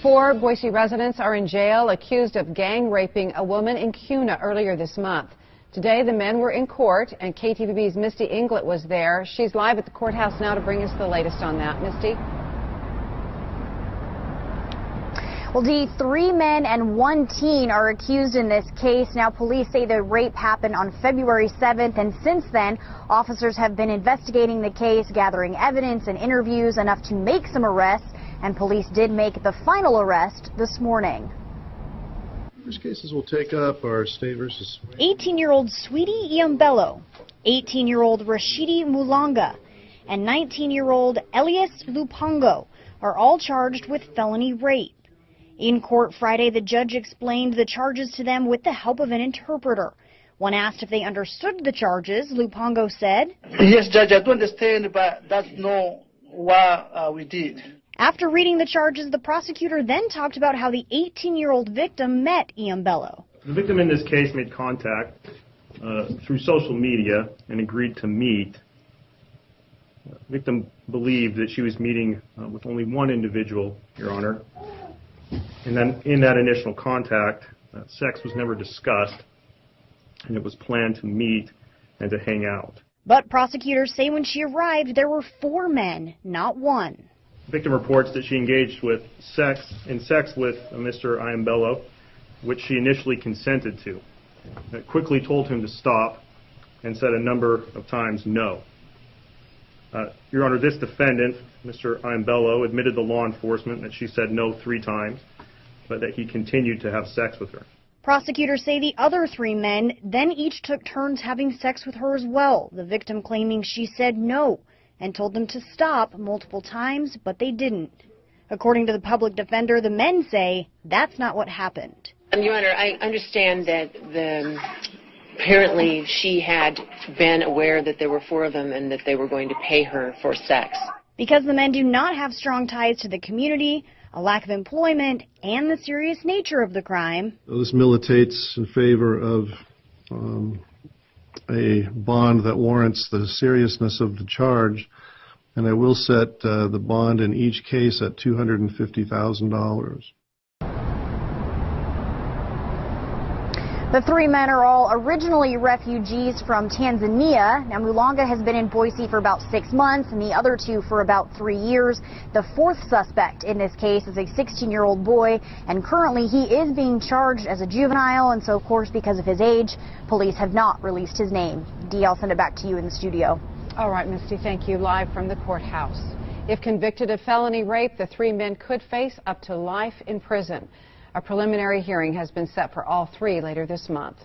4 Boise residents are in jail accused of gang raping a woman in Kuna earlier this month. Today, the men were in court, and KTVB's Misty Inglet was there. She's live at the courthouse now to bring us the latest on that. Misty? Well, Dee, 3 men and 1 teen are accused in this case. Now, police say the rape happened on February 7th, and since then, officers have been investigating the case, gathering evidence and interviews enough to make some arrests, and police did make the final arrest this morning. First cases we'll take up are state versus 18-year-old Sweetie Iambello, 18-year-old Rashidi Mulanga, and 19-year-old Elias Lupongo are all charged with felony rape. In court Friday, the judge explained the charges to them with the help of an interpreter. When asked if they understood the charges, Lupongo said, "Yes, Judge, I do understand, but that's not what we did." After reading the charges, the prosecutor then talked about how the 18-year-old victim met Iambello. The victim in this case made contact through social media and agreed to meet. The victim believed that she was meeting with only one individual, Your Honor. And then in that initial contact, sex was never discussed, and it was planned to meet and to hang out. But prosecutors say when she arrived, there were 4 men, not 1. The victim reports that she engaged with sex with Mr. Iambello, which she initially consented to. Quickly told him to stop and said a number of times no. Your Honor, this defendant, Mr. Iambello, admitted to law enforcement that she said no 3 times, but that he continued to have sex with her. Prosecutors say the other 3 men then each took turns having sex with her as well, the victim claiming she said no and told them to stop multiple times, but they didn't. According to the public defender, the men say that's not what happened. Your Honor, I understand that apparently she had been aware that there were 4 of them and that they were going to pay her for sex. Because the men do not have strong ties to the community, a lack of employment, and the serious nature of the crime. This militates in favor of a bond that warrants the seriousness of the charge, and I will set the bond in each case at $250,000. The 3 men are all originally refugees from Tanzania. Now, Mulanga has been in Boise for about 6 months and the other 2 for about 3 years. The 4th suspect in this case is a 16-year-old boy, and currently he is being charged as a juvenile, and so, of course, because of his age, police have not released his name. Dee, I'll send it back to you in the studio. All right, Misty, thank you. Live from the courthouse. If convicted of felony rape, the 3 men could face up to life in prison. A preliminary hearing has been set for all 3 later this month.